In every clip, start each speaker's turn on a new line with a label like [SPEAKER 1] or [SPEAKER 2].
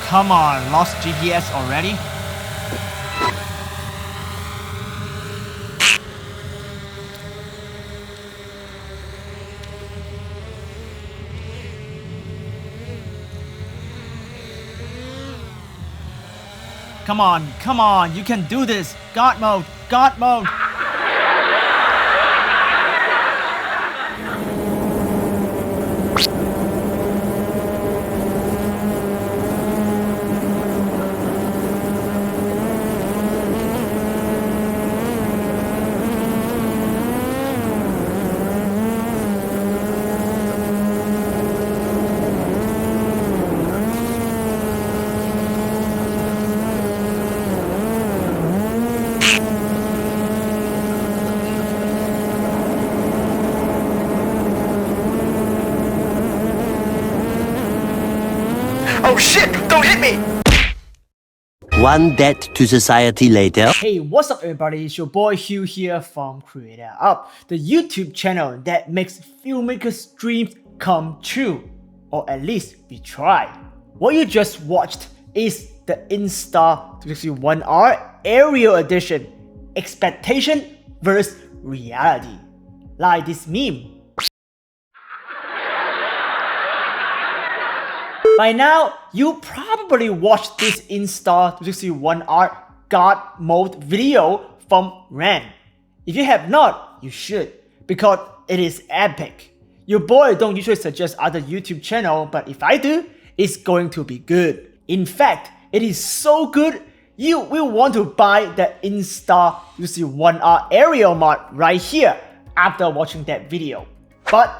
[SPEAKER 1] Come on, lost GPS already? Come on, you can do this. God mode, God mode.
[SPEAKER 2] Oh shit! Don't hit me!
[SPEAKER 3] One debt to society later.
[SPEAKER 1] Hey, what's up everybody? It's your boy Hugh here from Creator Up, the YouTube channel that makes filmmakers' dreams come true. Or at least we try. What you just watched is the Insta360 1R Aerial Edition. Expectation versus reality. Like this meme. By now, you probably watched this Insta360 1R God mode video from Wren. If you have not, you should, because it is epic. Your boy don't usually suggest other YouTube channel, but if I do, it's going to be good. In fact, it is so good, you will want to buy the Insta360 1R aerial mod right here after watching that video. But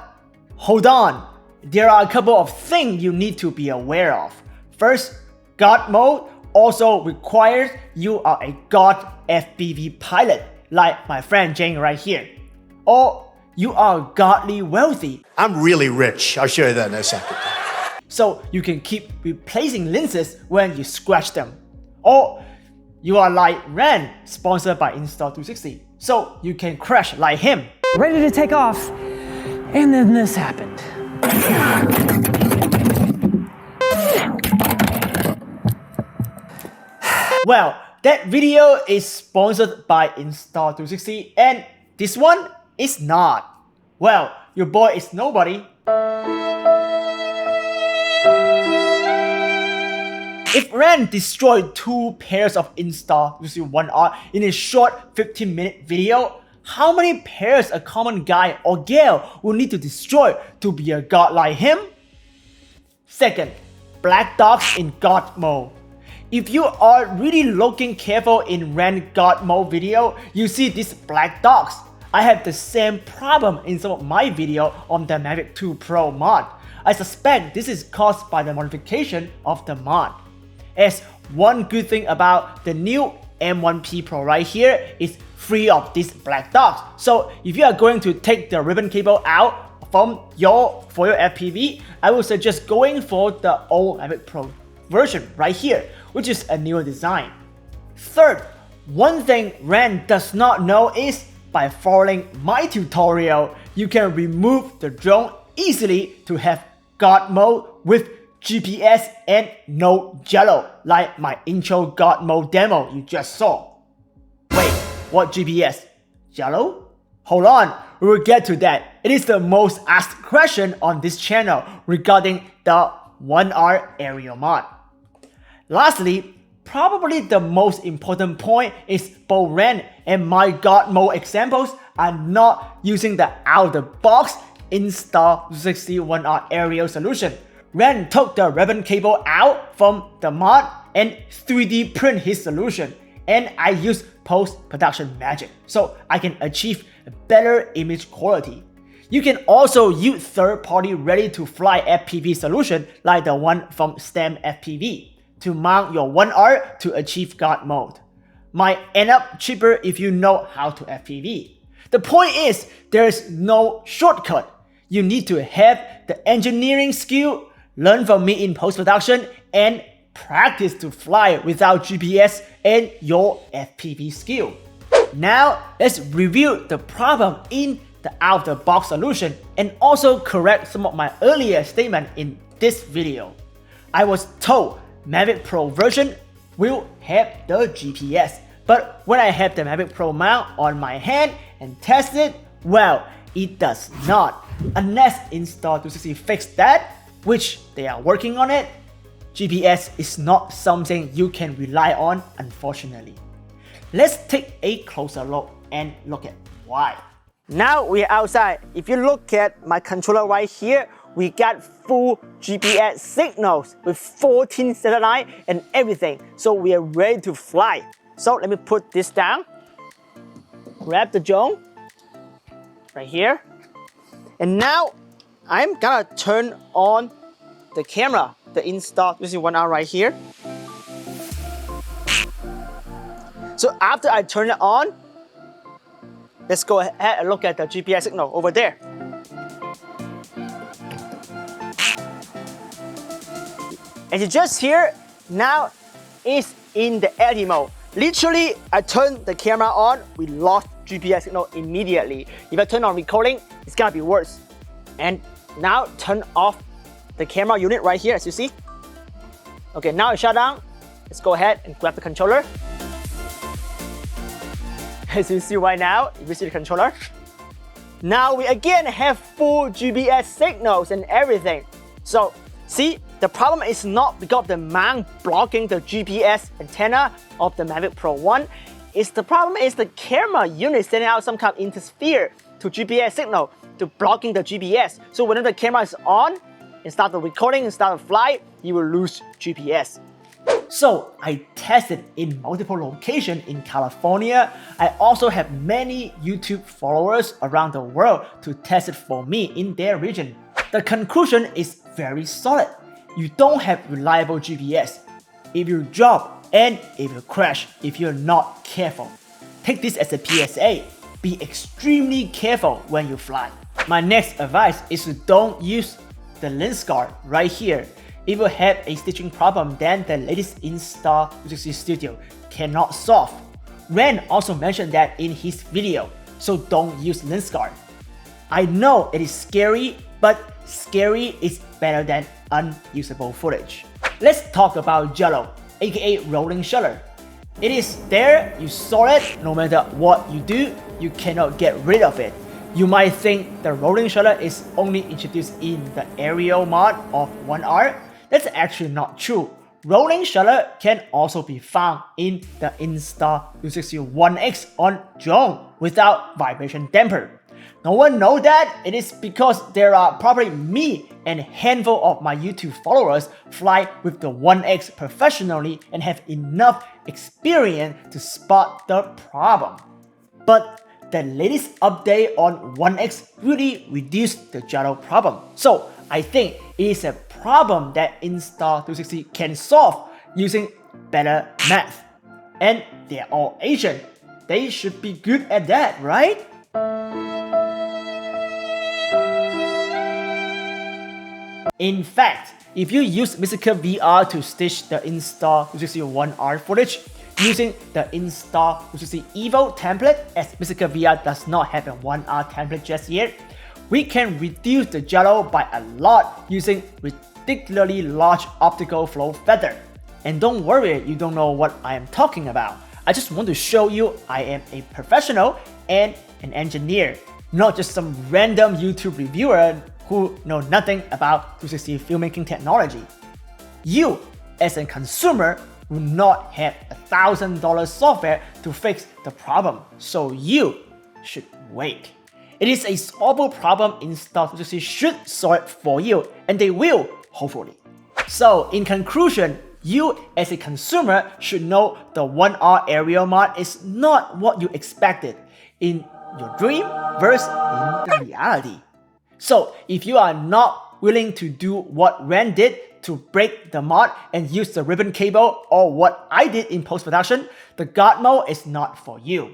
[SPEAKER 1] hold on. There are a couple of things you need to be aware of. First, God mode also requires you are a God FPV pilot, like my friend Jane right here. Or you are godly wealthy.
[SPEAKER 2] I'm really rich. I'll show you that in a second.
[SPEAKER 1] So you can keep replacing lenses when you scratch them. Or you are like Wren, sponsored by Insta360. So you can crash like him.
[SPEAKER 4] Ready to take off, and then this happened.
[SPEAKER 1] Well, that video is sponsored by Insta360 and this one is not. Well, your boy is nobody. If Wren destroyed 2 pairs of Insta360 1R in a short 15-minute video, how many pairs a common guy or girl will need to destroy to be a god like him? Second, black dogs in God mode. If you are really looking careful in Wren God mode video, you see these black dogs. I have the same problem in some of my video on the Mavic Pro mod. I suspect this is caused by the modification of the mod. As one good thing about the new M1P Pro right here is free of these black dogs. So if you are going to take the ribbon cable out for your FPV, I would suggest going for the old Mavic Pro version right here, which is a newer design. Third, one thing Wren does not know is by following my tutorial, you can remove the drone easily to have God mode with GPS and no Jello, like my intro God mode demo you just saw. Wait, what GPS? Jello? Hold on, we will get to that. It is the most asked question on this channel regarding the 1R aerial mod. Lastly, probably the most important point is both Wren and my God mode examples are not using the out-of-the-box Insta360 1R aerial solution. Wren took the ribbon cable out from the mod and 3D print his solution, and I used post-production magic so I can achieve a better image quality. You can also use third-party ready-to-fly FPV solution like the one from STEM FPV to mount your 1R to achieve God mode. Might end up cheaper if you know how to FPV. The point is, there's no shortcut. You need to have the engineering skill, learn from me in post-production, and practice to fly without GPS and your FPV skill. Now, let's review the problem in the out-of-the-box solution and also correct some of my earlier statements in this video. I was told Mavic Pro version will have the GPS. But when I have the Mavic Pro mount on my hand and test it, well, it does not. Unless Insta360 fixed that, which they are working on it, GPS is not something you can rely on, unfortunately. Let's take a closer look and look at why. Now we're outside. If you look at my controller right here, we got full GPS signals with 14 satellite and everything. So we are ready to fly. So let me put this down. Grab the drone right here. And now I'm gonna turn on the camera, the Insta360 1R right here. So after I turn it on, let's go ahead and look at the GPS signal over there. As you just hear, now it's in the eddy mode. Literally, I turned the camera on, we lost GPS signal immediately. If I turn on recording, it's gonna be worse. And now turn off the camera unit right here, as you see. Okay, now it's shut down. Let's go ahead and grab the controller. As you see right now, you see the controller. Now we again have full GPS signals and everything. So, see, the problem is not because of the mount blocking the GPS antenna of the Mavic Pro 1. The problem is the camera unit sending out some kind of interfere to GPS signal to blocking the GPS. So whenever the camera is on and start the recording and start the flight, you will lose GPS. So I tested in multiple locations in California. I also have many YouTube followers around the world to test it for me in their region. The conclusion is very solid. You don't have reliable GPS. If you drop and it will crash if you're not careful. Take this as a PSA. Be extremely careful when you fly. My next advice is to don't use the lens guard right here. It will have a stitching problem that the latest Insta360 Studio cannot solve. Wren also mentioned that in his video, so don't use lens guard. I know it is scary, but scary is better than unusable footage. Let's talk about Jello, aka rolling shutter. It is there, you saw it, no matter what you do, you cannot get rid of it. You might think the rolling shutter is only introduced in the aerial mod of 1R. That's actually not true. Rolling shutter can also be found in the Insta360 1X on drone without vibration damper. No one knows that. It is because there are probably me and a handful of my YouTube followers fly with the 1X professionally and have enough experience to spot the problem. But the latest update on 1X really reduced the Jello problem. So I think it is a problem that Insta360 can solve using better math. And they're all Asian. They should be good at that, right? In fact, if you use Mistika VR to stitch the Insta360 1R footage using the Insta360 Evo template, as Mistika VR does not have a 1R template just yet, we can reduce the Jello by a lot using ridiculously large optical flow feather. And don't worry, you don't know what I am talking about. I just want to show you I am a professional and an engineer, not just some random YouTube reviewer who know nothing about 360 filmmaking technology. You, as a consumer, will not have $1,000 software to fix the problem, so you should wait. It is a solvable problem Insta360 should solve it for you, and they will, hopefully. So, in conclusion, you as a consumer should know the 1R aerial mod is not what you expected in your dream versus in the reality. So if you are not willing to do what Wren did to break the mod and use the ribbon cable, or what I did in post-production, the God mode is not for you.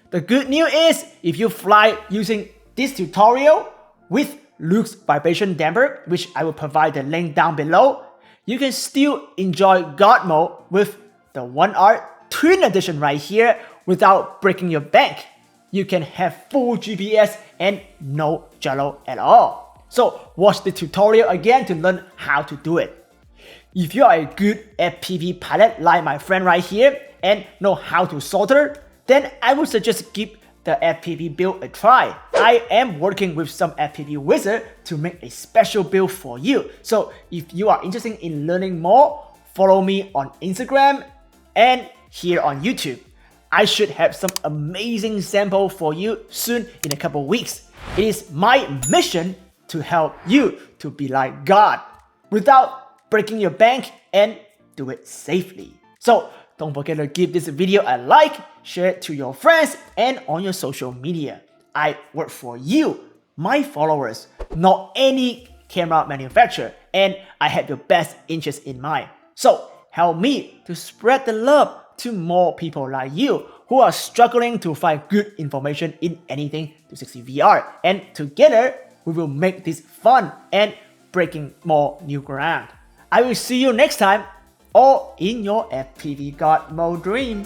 [SPEAKER 1] The good news is, if you fly using this tutorial with Luke's vibration damper, which I will provide the link down below, you can still enjoy God mode with the 1R Twin Edition right here without breaking your bank. You can have full GPS and no Jello at all. So watch the tutorial again to learn how to do it. If you are a good FPV pilot like my friend right here and know how to solder, then I would suggest give the FPV build a try. I am working with some FPV wizard to make a special build for you. So if you are interested in learning more, follow me on Instagram and here on YouTube. I should have some amazing sample for you soon in a couple weeks. It is my mission to help you to be like God without breaking your bank and do it safely. So don't forget to give this video a like, share it to your friends and on your social media. I work for you, my followers, not any camera manufacturer, and I have your best interest in mind. So help me to spread the love to more people like you who are struggling to find good information in anything 360 VR. And together, we will make this fun and breaking more new ground. I will see you next time, all in your FPV God mode dream.